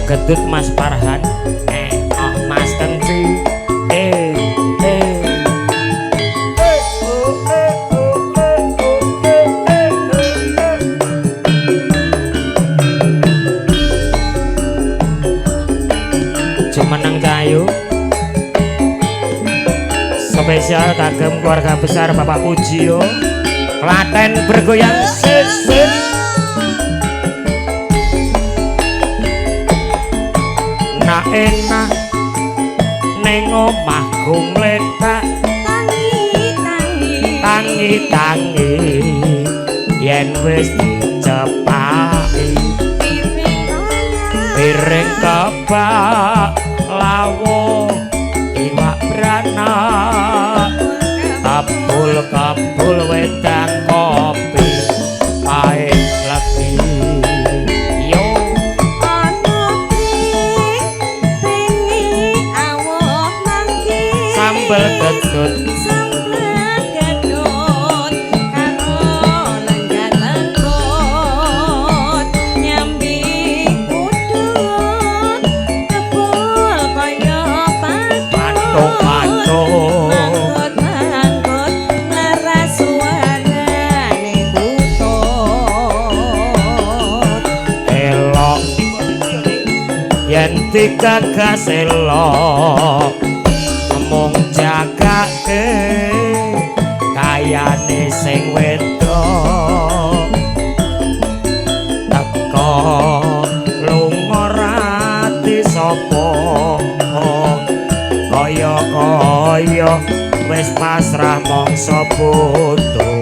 Gedut Mas Farhan oh Mas Kenti Jumeneng Cahayu spesial kagem keluarga besar Bapak Pujio Klaten bergoyang sip nak enak neng omahku mletak tangi yen wis dicepaki piring kebak lawo iwak brana kabul wedang kopi pahit lagi yo sambel gedut gagas elok mung jagake kayane sing wedok teko lunga rati sapa kaya wis pasrah mangsa butuh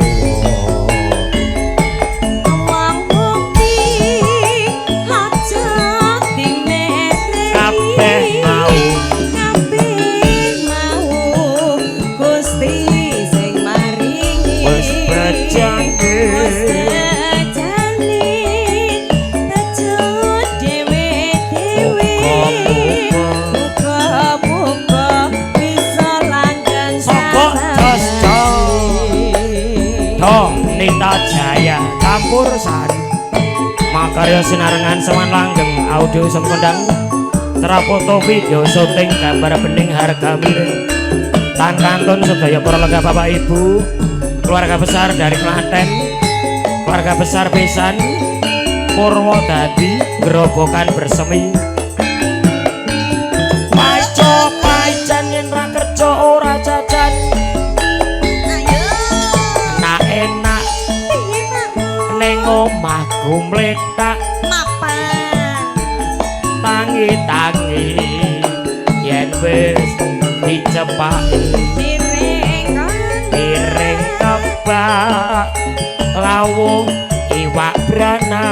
Jaya Campur Sari makarya sinarengan sewan langgeng audio semkondang cerah foto video syuting gambar bening harga miring tan kantun sedaya para lega bapak ibu keluarga besar dari Klaten keluarga besar Besan Purwodadi Gerobokan Bersemi pacan yen ra kerja ora jajan omahku mletak mapan tangi yen wis dicepaki piring kebak lawuh iwak brana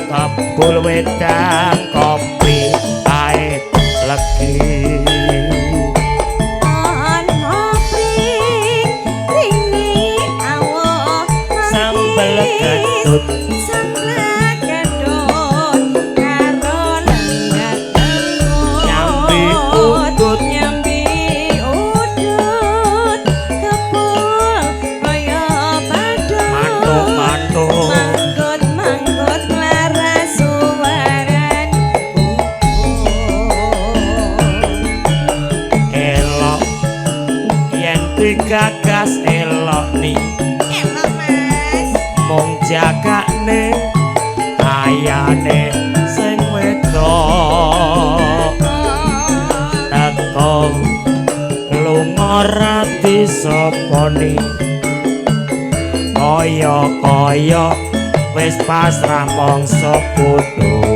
kabul wedang kopi pahit legi gagas elok nih elok mas mung jagane ayane sing wedok teko lunga rati sapa ni kaya wis pasrah mangsa bodho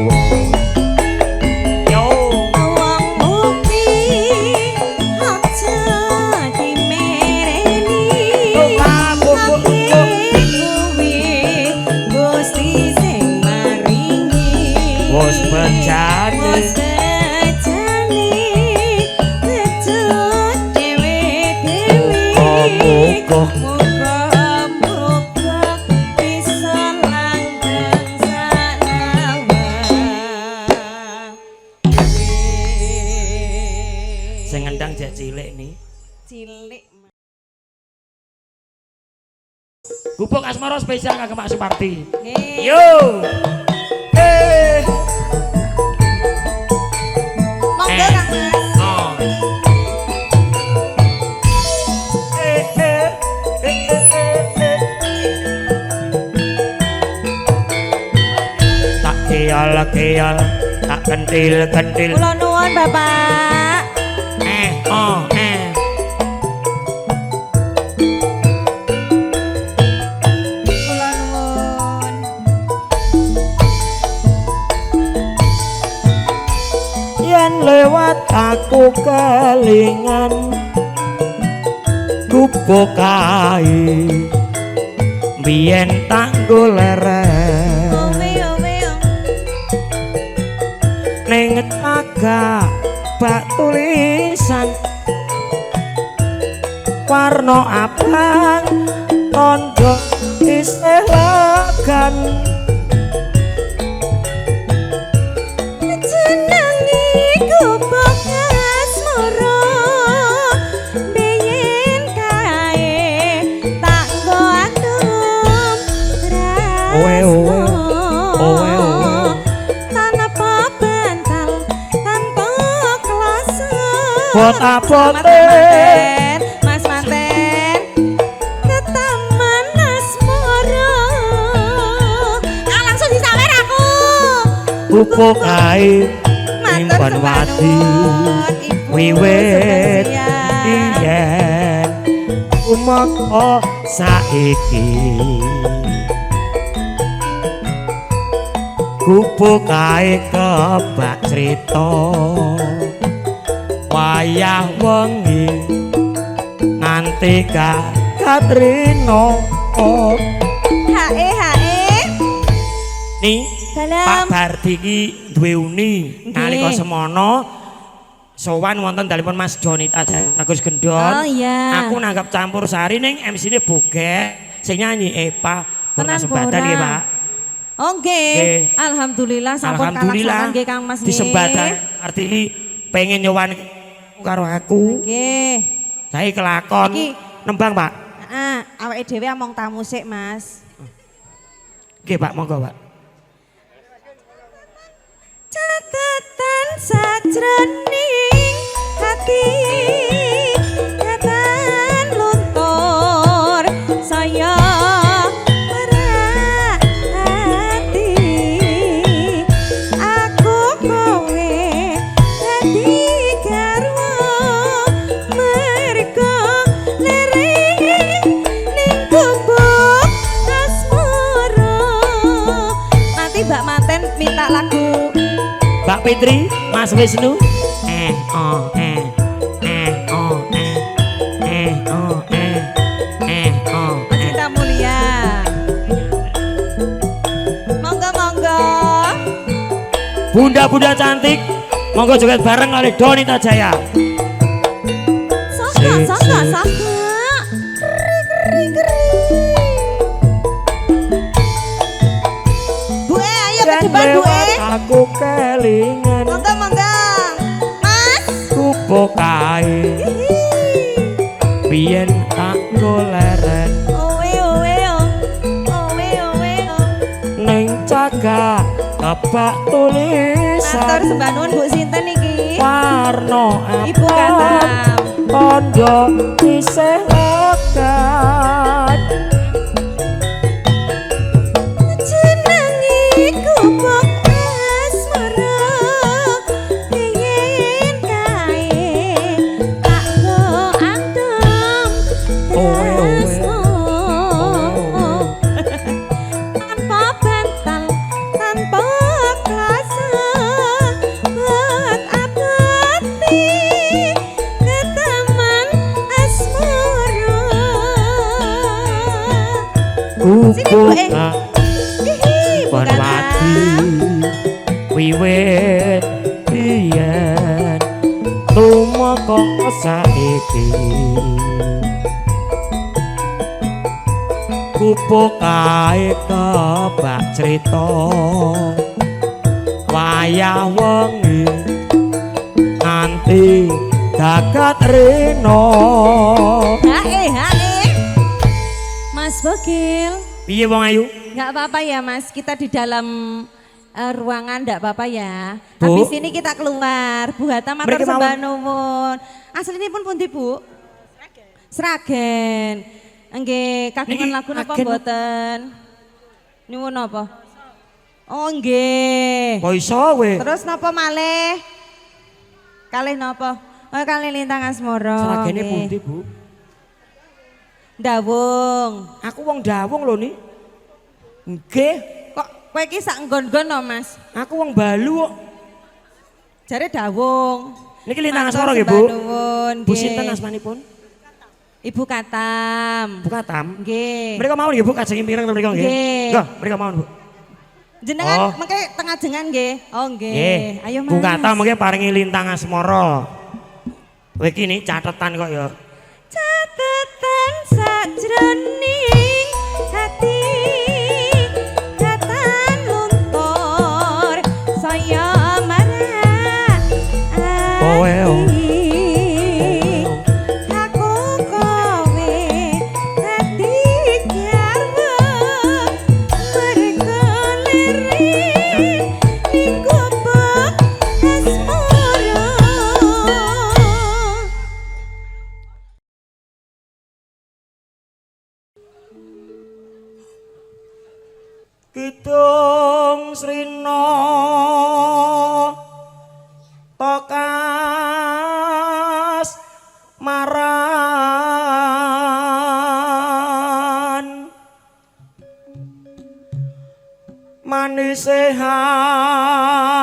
sing ngendang jak cilik nih cilik gubuk asmara spesial kagem Pak Suparti yo Monggo Kang Mas. Tak keal tak kentil Kula nuwun Bapak. Kula nuwun. yen lewat aku kelingan kupu kae biyen tak goleren ning taga bak tulisan warna abang tondo isih legan jenenge gubuk asmara biyen kae tak nggo adem tanpa bantal tanpa kelasa bot abote Mas Manten ke Taman Asmara langsung disawer aku kupu kae nyimpen wadi wiwit iyen umaka saiki kupu kae kebak crita wayah wengi nganti Katrina hae ni dalam Pak Bardi iki duwe uni nalika semono sowan wonten dalipun Mas Jonita Agus Gendon. Oh iya. Aku nanggap campur sari ning MC-ne Bogek sing nyanyi Epa Purnasembatan nggih, Pak. Oh nggih. Alhamdulillah sampun kalaksanan nggih Kang Mas nggih. Disembatan arti pengen nyowan karo aku. Nggih. Sae kelakon nembang, Pak. Heeh, awake dhewe among tamu sik, Mas. Nggih, Pak, monggo, Pak. Catatan sajroning hati katan luntur saya merhati aku kowe dadi garwa merga lereng ning gubuk asmara nanti Mbak Manten minta lagu Mbak Fitri, Mas Wisnu. Cinta mulia. Monggo monggo. Bunda-bunda cantik, monggo joget bareng oleh Donita Jaya. Sangga. Keri. Bu ayo ke depan Bu Aku kelingan. Monggo. Mas. Kupu kae biyen tak goleren ning caga kebak tulisan Matur sembah nuwun Bu sinten iki? warna Ibu Katam. tondo isih legan Jenenge gubuk asmara pengen kae tak nggo adem tresno tanpa bantal tanpa klasa buat abadi ke Taman Asmara kupu Hihi, bukan Perwati wiwit biyen tumeka saiki kupu kae kebak crita wayah wengi nganti dagat rena Hae Mas Bogil piye wong ayu nggak apa-apa ya Mas kita di dalam ruangan enggak apa-apa ya. Bu. Habis ini kita keluar. Bu Hatta matur Mriki sembah mawon. nuwun. Aslinipun pundi, Bu? Sragen. Nggih, kagungan Niki lagu napa agen. mboten? Nyuwun apa? Oh nggih. Kok iso we? Terus napa malih? Kalih napa? Oh kalih Lintang Asmara. Seragene nggih. pundi, Bu? Dawung. Aku wong Dawung lho ni. Nggih, Kok kowe iki sak nggon-nggon to, Mas? aku wong Balu kok. Jare Dawung. Niki Lintang Matur Asmara nggih, sembah Bu. nuwun, Bu nggih. sinten asmanipun? Ibu Katam. Bu Katam. Nggih. Mereka mau nggih Bu kajeng pirang mriko nggih. Nggih. Nggih, mereka mau Bu. Jenengan Oh. mengke tengah jengan nggih. Oh nggih. Nggih. Ayo Mas. Bu Katam mengke paringi Lintang Asmara. Kowe iki ni catetan kok ya. Catetan sajroning hati katan luntur saya marah Kowe, oh. aku kowe hati garwa mereka lirik ning gubuk asmara. Kidung Srina Tokas Maran Manise hang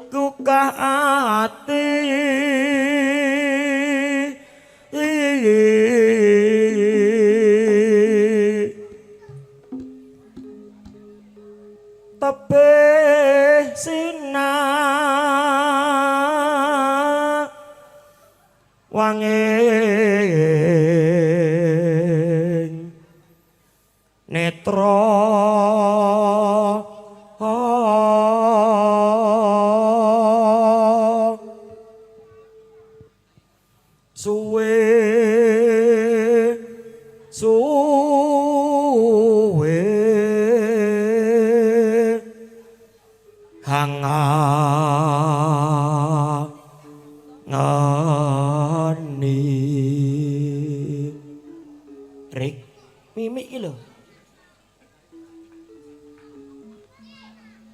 Kukah ati Tebih sinar wanging netra suwe suwe hanga ngani Rik mimik iki lho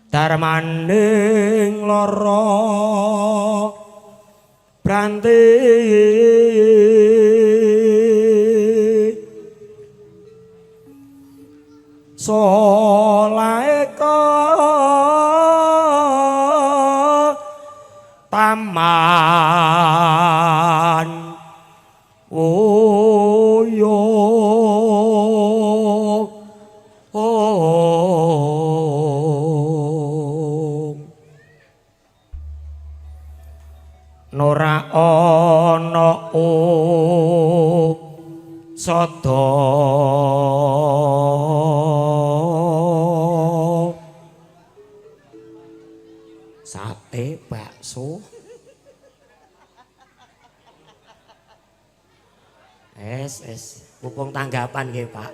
darmaning lara branti solaeka taman oyo nora ana sada sate bakso es pupung tanggapan nggih Pak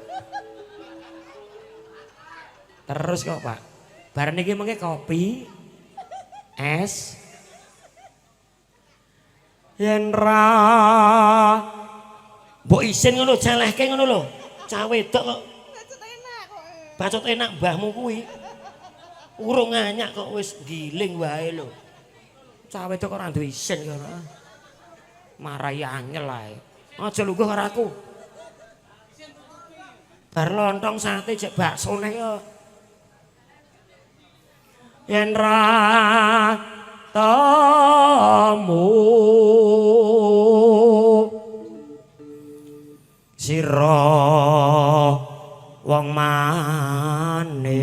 terus kok Pak bareng iki mengke kopi es yen ra mbok isin ngono jelehke ngono lho cah wedok kok bacot enak mbahmu kuwi urung nganyak kok wis giling wae lho cah wedok kok ora duwe isin kok marai angel ae aja lungguh karo aku bar lontong sate jek baksone kok yen ra tamu sira wong maneh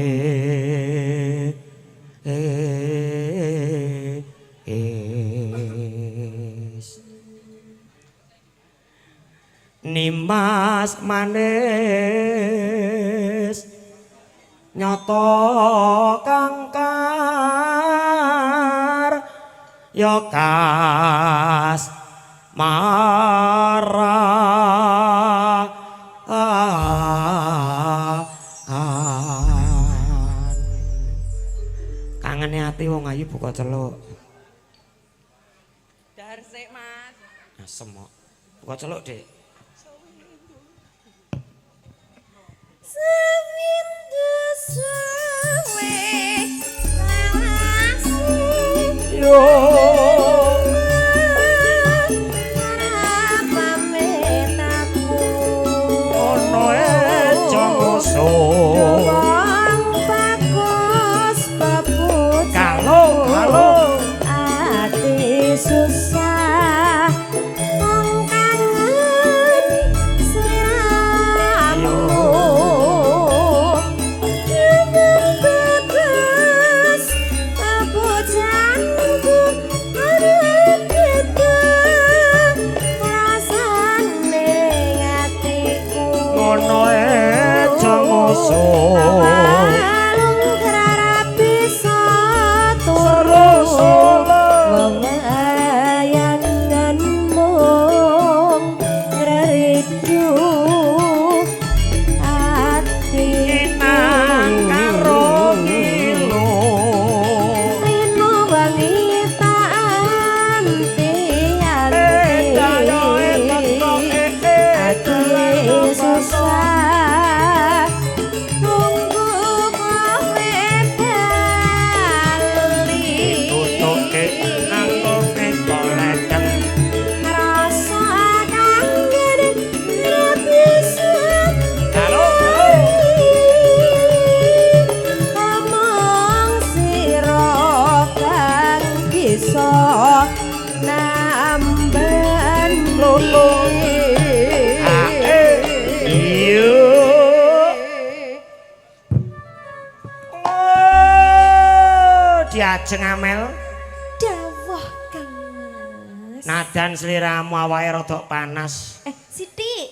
nimas manis nyata kangkar ya kas buka celuk. Dar sik, Mas. Asem kok. Buka celuk, Dik. Sewindu suwe lelasi Yo pamitaku ono ecoso wong bagus bebut Halo ati susah wong kangen sliramu bagus bebojanku arep kita rasane atiku ono ecoso diajeng amel dawuh Kang Mas. nadan sliramu awake rada panas Siti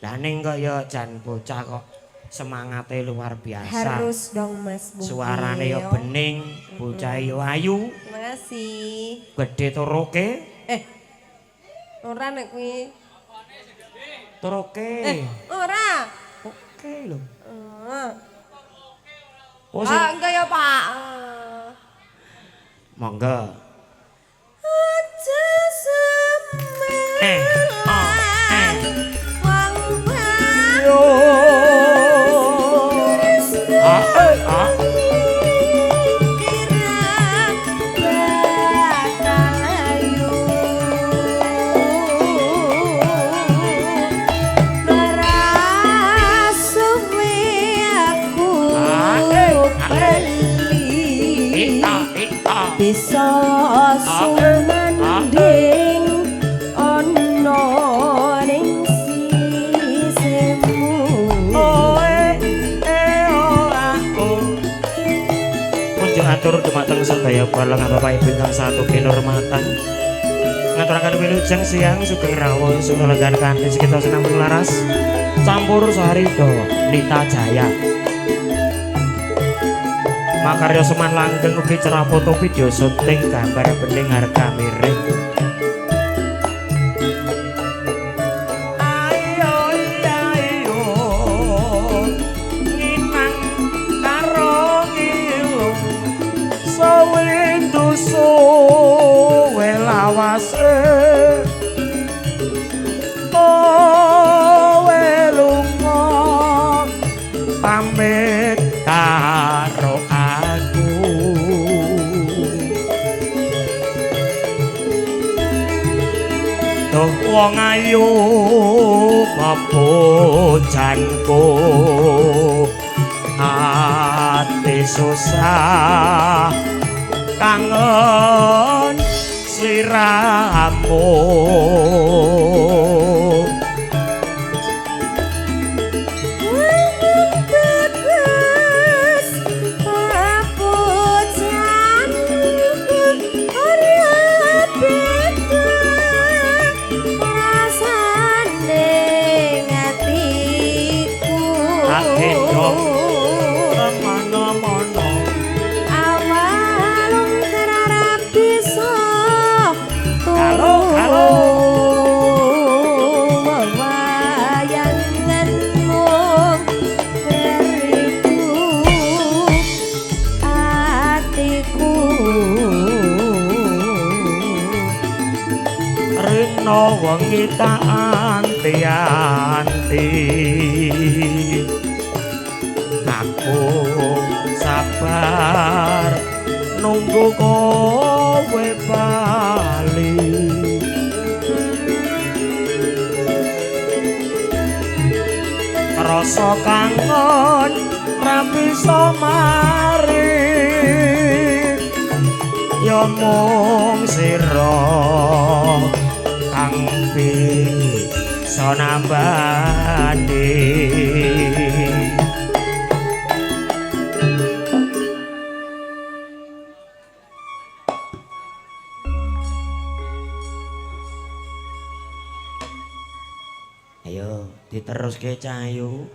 lah ning kok ya jan bocah kok semangate luar biasa harus dong Mas Bungil. suarane ya bening bocah ya ayu Terima kasih. gede turuke Ora nek kuwi. turuke Ora. oke lho Oh, oh sing enggak ya, Pak. monggo Aja semelan wong yo bisa sumanding ono ning sisemu kunjung atur dumateng sedaya baleng Bapak Ibu ingkang satu kinurmatan ngaturaken wilujeng siang sugeng rawuh sumelegan kanthi sekitar senambung laras campur saharido Nita Jaya makarya Seman Langgeng ugi cerah foto video syuting gambar bening harga miring ayo ayo nginang karo ngilung sawindu suwe lawase kowe lunga pamit karo wong ayu papujanku ati susah kangen sliramu wengi tak anti-anti aku sabar nunggu kowe bali rasa kangen ra bisa mari ya mung sira kang bisa nambani ayo diteruske Cahayu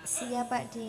Siap Pak De.